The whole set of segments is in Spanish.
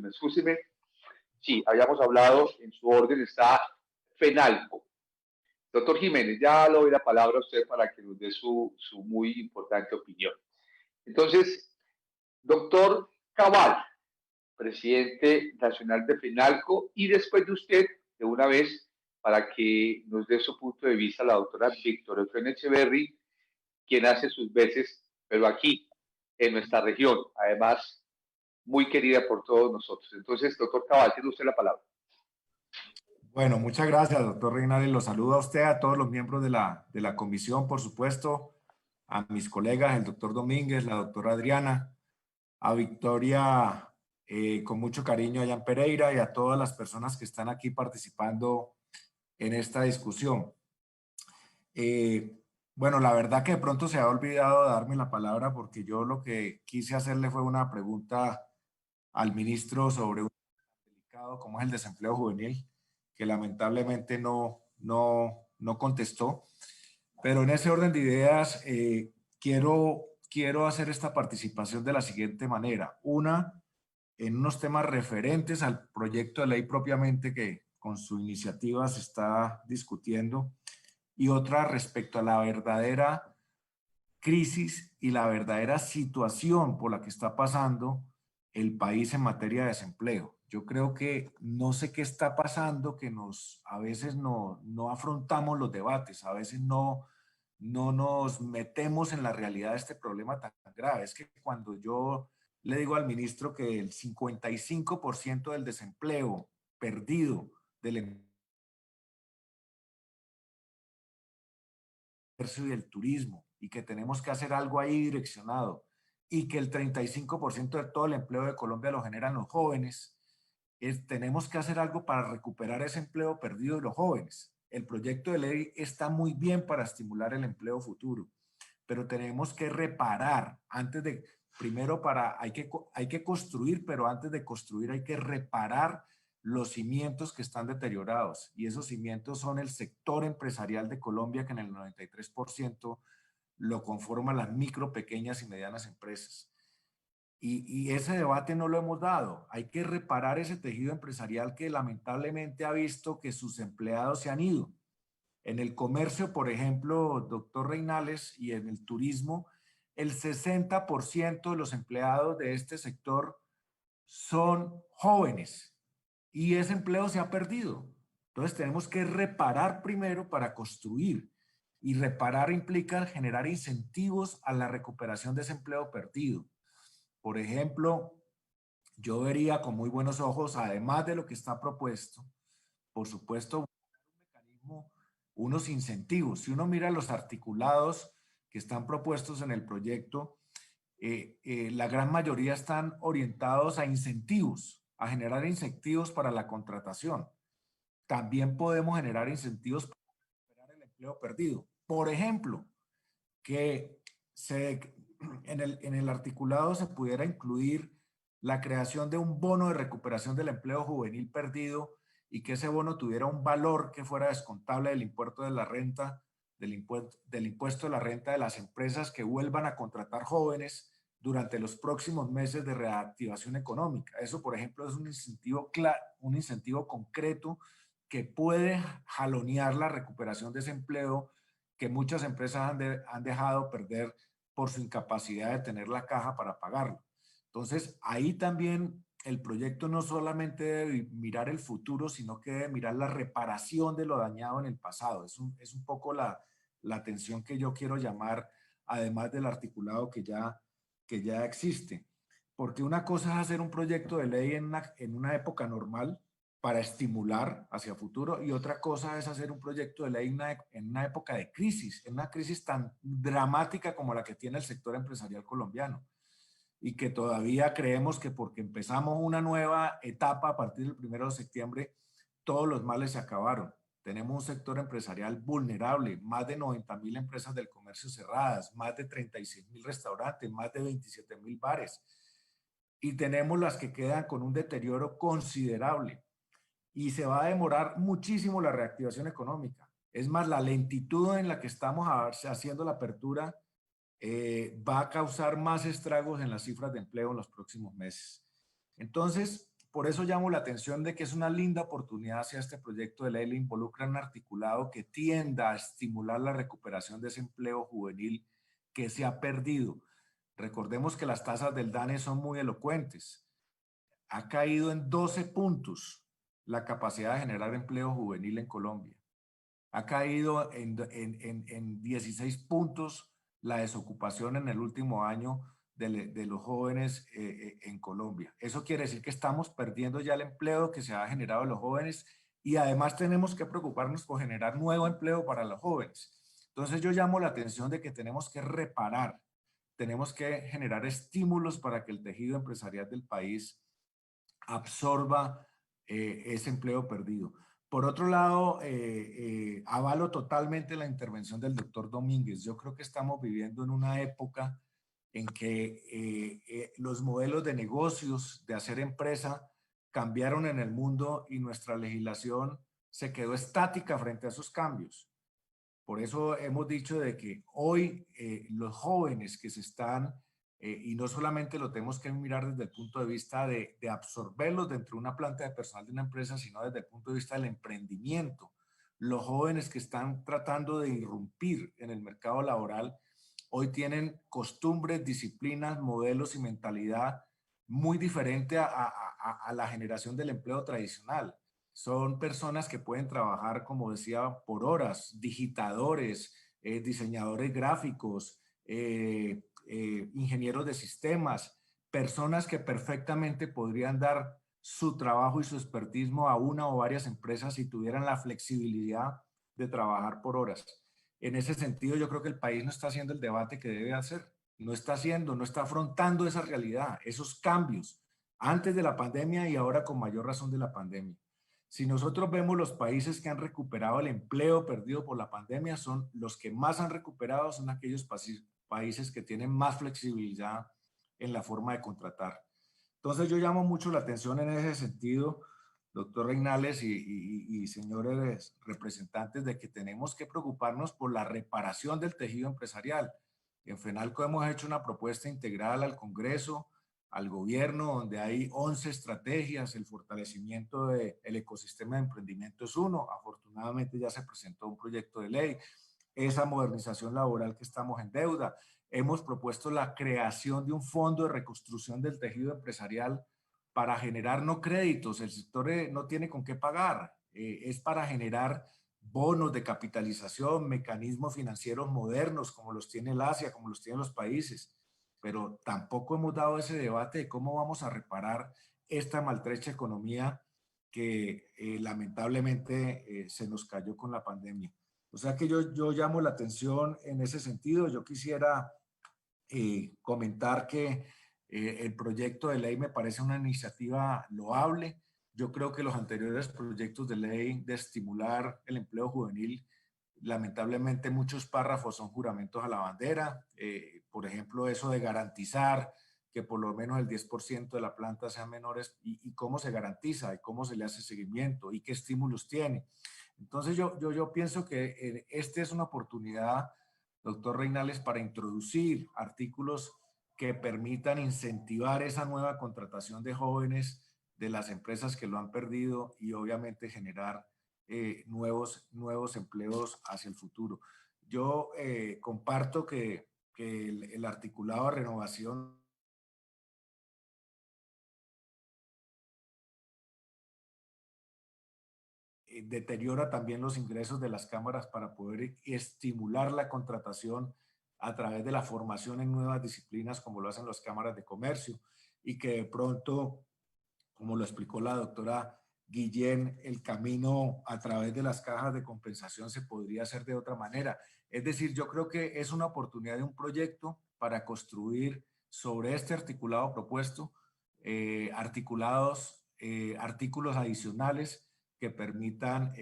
Excúseme. Sí, habíamos hablado, en su orden está FENALCO. Doctor Jiménez, ya le doy la palabra a usted para que nos dé su muy importante opinión. Entonces, doctor Cabal, presidente nacional de FENALCO, y después de usted, de una vez, para que nos dé su punto de vista, la doctora Victoria Eugenia Echeverry, quien hace sus veces, pero aquí, en nuestra región, además, muy querida por todos nosotros. Entonces, doctor Cabal, tiene usted la palabra. Bueno, muchas gracias, doctor Reinaldo. Los saludo a usted, a todos los miembros de la comisión, por supuesto, a mis colegas, el doctor Domínguez, la doctora Adriana, a Victoria, con mucho cariño allá en Pereira, y a todas las personas que están aquí participando en esta discusión. Bueno, la verdad que de pronto se ha olvidado de darme la palabra, porque yo lo que quise hacerle fue una pregunta al ministro sobre un tema delicado como es el desempleo juvenil, que lamentablemente no contestó. Pero en ese orden de ideas, quiero hacer esta participación de la siguiente manera. Una, en unos temas referentes al proyecto de ley propiamente que con su iniciativa se está discutiendo, y otra respecto a la verdadera crisis y la verdadera situación por la que está pasando el país en materia de desempleo. Yo creo que no sé qué está pasando, que a veces no afrontamos los debates, a veces no nos metemos en la realidad de este problema tan grave. Es que cuando yo le digo al ministro que el 55% del desempleo perdido del comercio y el turismo, y que tenemos que hacer algo ahí direccionado, y que el 35% de todo el empleo de Colombia lo generan los jóvenes, tenemos que hacer algo para recuperar ese empleo perdido de los jóvenes. El proyecto de ley está muy bien para estimular el empleo futuro, pero tenemos que reparar hay que construir, pero antes de construir hay que reparar los cimientos que están deteriorados, y esos cimientos son el sector empresarial de Colombia, que en el 93% lo conforman las micro, pequeñas y medianas empresas. Y ese debate no lo hemos dado. Hay que reparar ese tejido empresarial que lamentablemente ha visto que sus empleados se han ido. En el comercio, por ejemplo, doctor Reinales, y en el turismo, el 60% de los empleados de este sector son jóvenes, y ese empleo se ha perdido. Entonces tenemos que reparar primero para construir, y reparar implica generar incentivos a la recuperación de ese empleo perdido. Por ejemplo, yo vería con muy buenos ojos, además de lo que está propuesto, por supuesto, un mecanismo, unos incentivos. Si uno mira los articulados que están propuestos en el proyecto, la gran mayoría están orientados a incentivos, a generar incentivos para la contratación. También podemos generar incentivos para recuperar el empleo perdido. Por ejemplo, que en el articulado se pudiera incluir la creación de un bono de recuperación del empleo juvenil perdido, y que ese bono tuviera un valor que fuera descontable del impuesto de la renta, del impuesto de la renta de las empresas que vuelvan a contratar jóvenes durante los próximos meses de reactivación económica. Eso, por ejemplo, es un incentivo concreto que puede jalonear la recuperación de ese empleo que muchas empresas han dejado perder por su incapacidad de tener la caja para pagarlo. Entonces, ahí también el proyecto no solamente debe mirar el futuro, sino que debe mirar la reparación de lo dañado en el pasado. Es un poco la atención que yo quiero llamar, además del articulado que ya existe. Porque una cosa es hacer un proyecto de ley en una época normal para estimular hacia futuro, y otra cosa es hacer un proyecto de ley en una época de crisis, en una crisis tan dramática como la que tiene el sector empresarial colombiano, y que todavía creemos que porque empezamos una nueva etapa a partir del 1 de septiembre, todos los males se acabaron. Tenemos un sector empresarial vulnerable, más de 90.000 empresas del comercio cerradas, más de 36.000 restaurantes, más de 27.000 bares, y tenemos las que quedan con un deterioro considerable, y se va a demorar muchísimo la reactivación económica. Es más, la lentitud en la que estamos haciendo la apertura va a causar más estragos en las cifras de empleo en los próximos meses. Entonces, por eso llamo la atención de que es una linda oportunidad hacia este proyecto de ley, le involucra un articulado que tienda a estimular la recuperación de ese empleo juvenil que se ha perdido. Recordemos que las tasas del DANE son muy elocuentes. Ha caído en 12 puntos la capacidad de generar empleo juvenil en Colombia. Ha caído en 16 puntos la desocupación en el último año de los jóvenes en Colombia. Eso quiere decir que estamos perdiendo ya el empleo que se ha generado en los jóvenes y además tenemos que preocuparnos por generar nuevo empleo para los jóvenes. Entonces yo llamo la atención de que tenemos que reparar, tenemos que generar estímulos para que el tejido empresarial del país absorba ese empleo perdido. Por otro lado, avalo totalmente la intervención del doctor Domínguez. Yo creo que estamos viviendo en una época en que los modelos de negocios, de hacer empresa, cambiaron en el mundo y nuestra legislación se quedó estática frente a esos cambios. Por eso hemos dicho de que hoy los jóvenes que se están, y no solamente lo tenemos que mirar desde el punto de vista de absorberlos dentro de una planta de personal de una empresa, sino desde el punto de vista del emprendimiento. Los jóvenes que están tratando de irrumpir en el mercado laboral hoy tienen costumbres, disciplinas, modelos y mentalidad muy diferente a la generación del empleo tradicional. Son personas que pueden trabajar, como decía, por horas, digitadores, diseñadores gráficos, ingenieros de sistemas, personas que perfectamente podrían dar su trabajo y su expertismo a una o varias empresas si tuvieran la flexibilidad de trabajar por horas. En ese sentido, yo creo que el país no está haciendo el debate que debe hacer, no está haciendo, no está afrontando esa realidad, esos cambios, antes de la pandemia y ahora con mayor razón de la pandemia. Si nosotros vemos los países que han recuperado el empleo perdido por la pandemia, son los que más han recuperado, son aquellos países que tienen más flexibilidad en la forma de contratar. Entonces yo llamo mucho la atención en ese sentido, doctor Reinales y señores representantes, de que tenemos que preocuparnos por la reparación del tejido empresarial. En FENALCO hemos hecho una propuesta integral al Congreso, al gobierno, donde hay 11 estrategias. El fortalecimiento del ecosistema de emprendimiento es uno. Afortunadamente ya se presentó un proyecto de ley. Esa modernización laboral que estamos en deuda. Hemos propuesto la creación de un fondo de reconstrucción del tejido empresarial para generar no créditos. El sector no tiene con qué pagar. Es para generar bonos de capitalización, mecanismos financieros modernos como los tiene el Asia, como los tienen los países, pero tampoco hemos dado ese debate de cómo vamos a reparar esta maltrecha economía que lamentablemente se nos cayó con la pandemia. O sea que yo llamo la atención en ese sentido. Yo quisiera comentar que el proyecto de ley me parece una iniciativa loable. Yo creo que los anteriores proyectos de ley de estimular el empleo juvenil, lamentablemente muchos párrafos son juramentos a la bandera. Por ejemplo, eso de garantizar que por lo menos el 10% de la planta sean menores y cómo se garantiza y cómo se le hace seguimiento y qué estímulos tiene. Entonces yo pienso que esta es una oportunidad, doctor Reinales, para introducir artículos que permitan incentivar esa nueva contratación de jóvenes de las empresas que lo han perdido y obviamente generar nuevos empleos hacia el futuro. Yo comparto que el articulado de renovación deteriora también los ingresos de las cámaras para poder estimular la contratación a través de la formación en nuevas disciplinas como lo hacen las cámaras de comercio y que de pronto, como lo explicó la doctora Guillén, el camino a través de las cajas de compensación se podría hacer de otra manera. Es decir, yo creo que es una oportunidad de un proyecto para construir sobre este articulado propuesto, artículos adicionales que permitan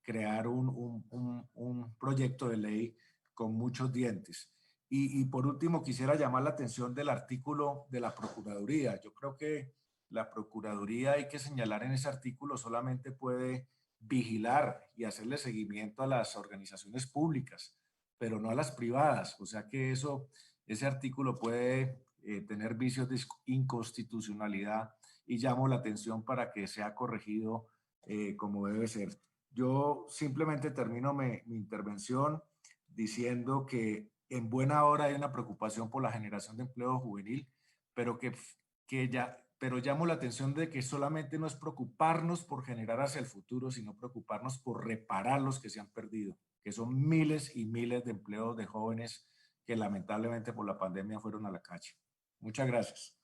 crear un proyecto de ley con muchos dientes. Y por último, quisiera llamar la atención del artículo de la Procuraduría. Yo creo que la Procuraduría, hay que señalar en ese artículo, solamente puede vigilar y hacerle seguimiento a las organizaciones públicas, pero no a las privadas. O sea que ese artículo puede tener vicios de inconstitucionalidad y llamo la atención para que sea corregido como debe ser. Yo simplemente termino mi intervención diciendo que en buena hora hay una preocupación por la generación de empleo juvenil, pero pero llamo la atención de que solamente no es preocuparnos por generar hacia el futuro, sino preocuparnos por reparar los que se han perdido, que son miles y miles de empleos de jóvenes que lamentablemente por la pandemia fueron a la calle. Muchas gracias.